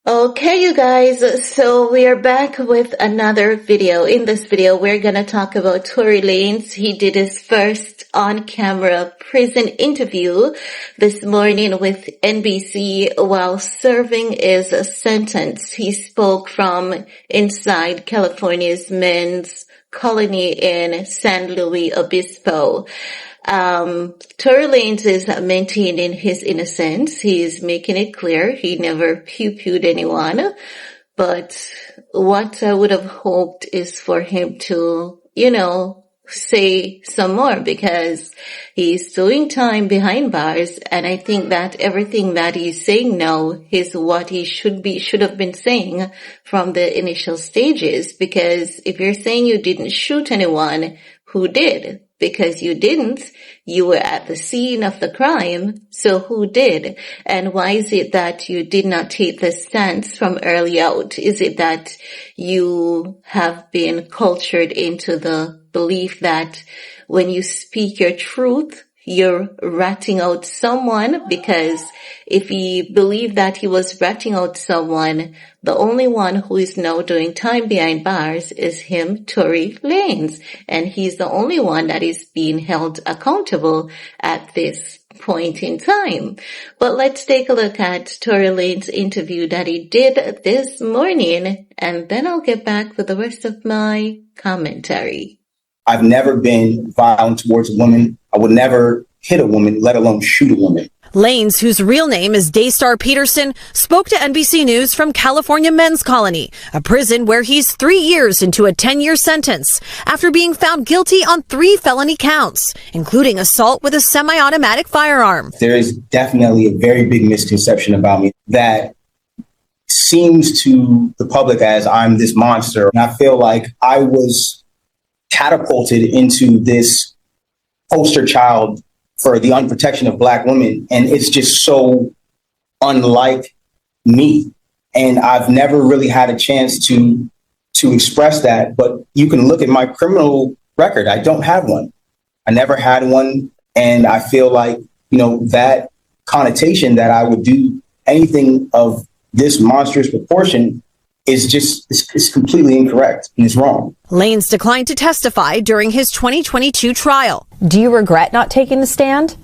Okay, you guys, so we are back with another video. In this video, we're going to talk about Tory Lanez. He did his first on-camera prison interview this morning with NBC while serving his sentence. He spoke from inside California's men's colony in San Luis Obispo. Tory Lanez is maintaining his innocence. He's making it clear he never pew-pewed anyone. But what I would have hoped is for him to, say some more, because he's doing time behind bars. And I think that everything that he's saying now is what he should have been saying from the initial stages. Because if you're saying you didn't shoot anyone, who did? Because you didn't. You were at the scene of the crime. So who did? And why is it that you did not take the stance from early out? Is it that you have been cultured into the belief that when you speak your truth, you're ratting out someone? Because if he believed that he was ratting out someone, the only one who is now doing time behind bars is him, Tory Lanez. And he's the only one that is being held accountable at this point in time. But let's take a look at Tory Lanez's interview that he did this morning, and then I'll get back with the rest of my commentary. I've never been violent towards a woman. I would never hit a woman, let alone shoot a woman. Lanez, whose real name is Daystar Peterson, spoke to NBC News from California Men's Colony, a prison where he's 3 years into a 10-year sentence after being found guilty on 3 felony counts, including assault with a semi-automatic firearm. There is definitely a very big misconception about me that seems to the public as I'm this monster. And I feel like I was catapulted into this poster child for the unprotection of Black women. And it's just so unlike me. And I've never really had a chance to express that. But you can look at my criminal record. I don't have one. I never had one. And I feel like, that connotation that I would do anything of this monstrous proportion is completely incorrect and it's wrong. Lanez declined to testify during his 2022 trial. Do you regret not taking the stand?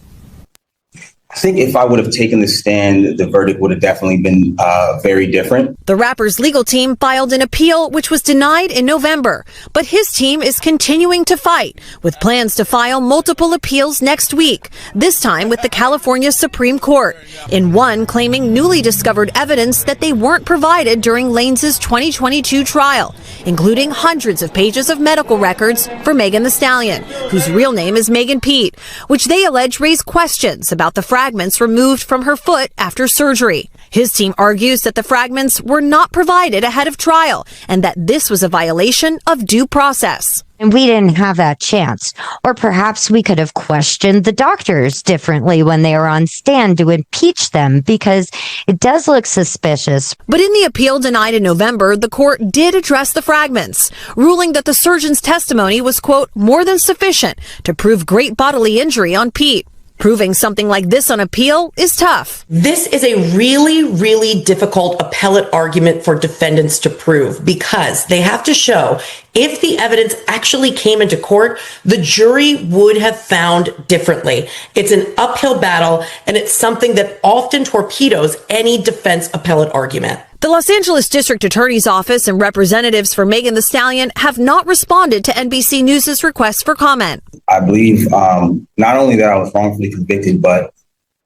I think if I would have taken the stand, the verdict would have definitely been very different. The rapper's legal team filed an appeal, which was denied in November. But his team is continuing to fight, with plans to file multiple appeals next week, this time with the California Supreme Court, in one claiming newly discovered evidence that they weren't provided during Lanez's 2022 trial, including hundreds of pages of medical records for Megantheestallion, whose real name is Megan Pete, which they allege raise questions about the fragments removed from her foot after surgery. His team argues that the fragments were not provided ahead of trial and that this was a violation of due process. And we didn't have that chance. Or perhaps we could have questioned the doctors differently when they were on stand to impeach them, because it does look suspicious. But in the appeal denied in November, the court did address the fragments, ruling that the surgeon's testimony was, quote, more than sufficient to prove great bodily injury on Pete. Proving something like this on appeal is tough. This is a really, really difficult appellate argument for defendants to prove, because they have to show if the evidence actually came into court, the jury would have found differently. It's an uphill battle, and it's something that often torpedoes any defense appellate argument. The Los Angeles District Attorney's Office and representatives for Megantheestallion have not responded to NBC News' request for comment. I believe not only that I was wrongfully convicted, but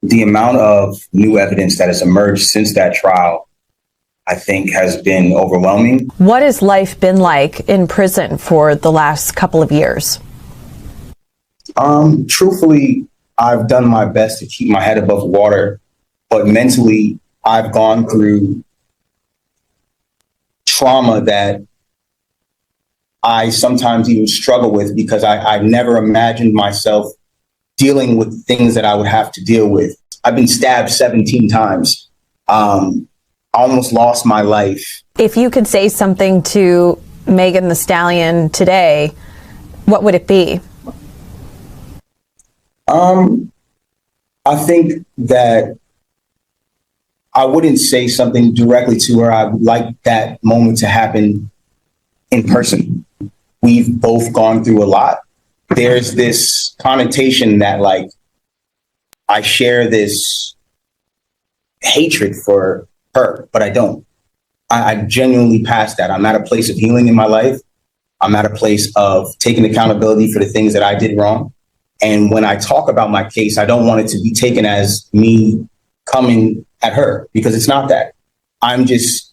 the amount of new evidence that has emerged since that trial, I think, has been overwhelming. What has life been like in prison for the last couple of years? Truthfully, I've done my best to keep my head above water, but mentally, I've gone through trauma that I sometimes even struggle with, because I never imagined myself dealing with things that I would have to deal with. I've been stabbed 17 times. I almost lost my life. If you could say something to Megantheestallion today, what would it be? I think that I wouldn't say something directly to her. I would like that moment to happen in person. We've both gone through a lot. There's this connotation that like I share this hatred for her, but I don't. I genuinely passed that. I'm at a place of healing in my life. I'm at a place of taking accountability for the things that I did wrong. And when I talk about my case, I don't want it to be taken as me coming at her, because it's not that. I'm just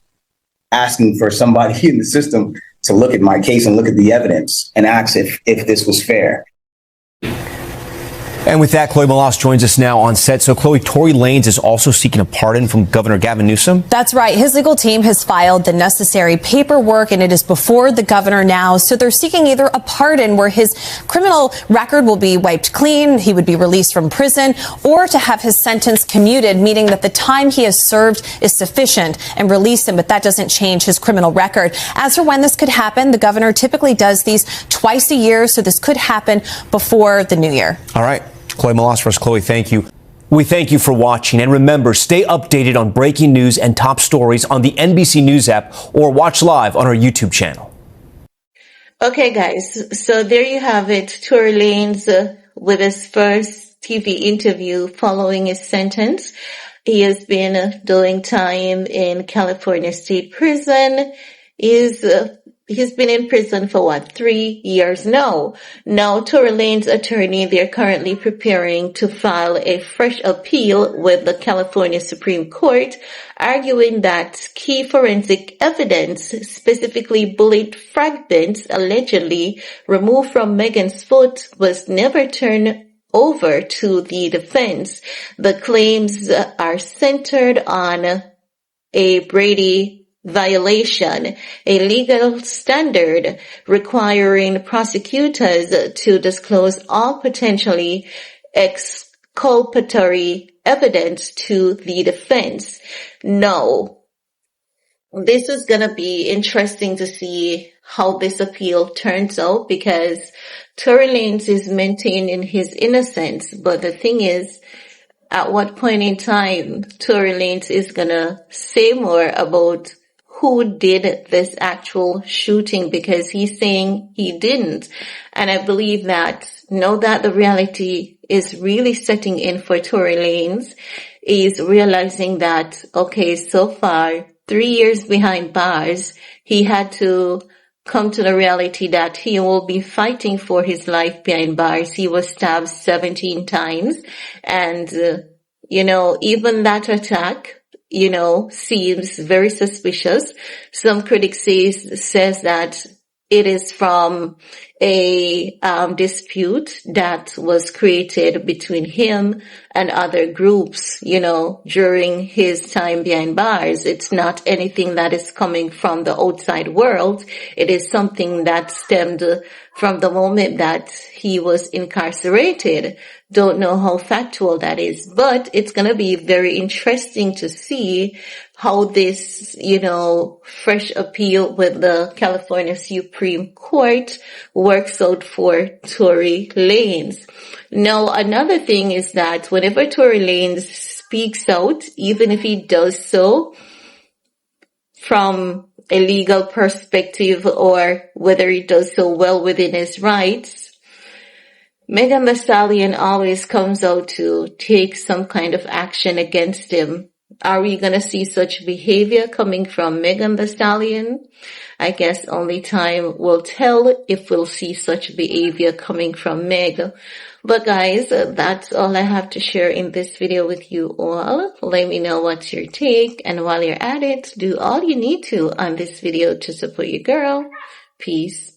asking for somebody in the system to look at my case and look at the evidence and ask if this was fair. And with that, Chloe Malas joins us now on set. So, Chloe, Tory Lanez is also seeking a pardon from Governor Gavin Newsom? That's right. His legal team has filed the necessary paperwork, and it is before the governor now. So they're seeking either a pardon where his criminal record will be wiped clean, he would be released from prison, or to have his sentence commuted, meaning that the time he has served is sufficient, and release him, but that doesn't change his criminal record. As for when this could happen, the governor typically does these twice a year, so this could happen before the new year. All right. Chloe Malas for us. Chloe, thank you. We thank you for watching. And remember, stay updated on breaking news and top stories on the NBC News app or watch live on our YouTube channel. Okay, guys. So there you have it. Tory Lanez with his first TV interview following his sentence. He has been doing time in California State Prison. He's been in prison for 3 years now. Now, Tory Lanez's attorney, they're currently preparing to file a fresh appeal with the California Supreme Court, arguing that key forensic evidence, specifically bullet fragments allegedly removed from Megan's foot, was never turned over to the defense. The claims are centered on a Brady violation, a legal standard requiring prosecutors to disclose all potentially exculpatory evidence to the defense. No, this is going to be interesting to see how this appeal turns out, because Tory Lanez is maintaining his innocence, but the thing is, at what point in time Tory Lanez is going to say more about who did this actual shooting, because he's saying he didn't. And I believe that now that the reality is really setting in for Tory Lanez, is realizing that, okay, so far, 3 years behind bars, he had to come to the reality that he will be fighting for his life behind bars. He was stabbed 17 times. And, even that attack, seems very suspicious. Some critics says that it is from a dispute that was created between him and other groups, during his time behind bars. It's not anything that is coming from the outside world. It is something that stemmed from the moment that he was incarcerated. Don't know how factual that is, but it's going to be very interesting to see how this, fresh appeal with the California Supreme Court works out for Tory Lanez. Now, another thing is that whenever Tory Lanez speaks out, even if he does so from a legal perspective or whether he does so well within his rights, Megantheestallion always comes out to take some kind of action against him. Are we going to see such behavior coming from Megantheestallion? I guess only time will tell if we'll see such behavior coming from Meg. But guys, that's all I have to share in this video with you all. Let me know what's your take, and while you're at it, do all you need to on this video to support your girl. Peace.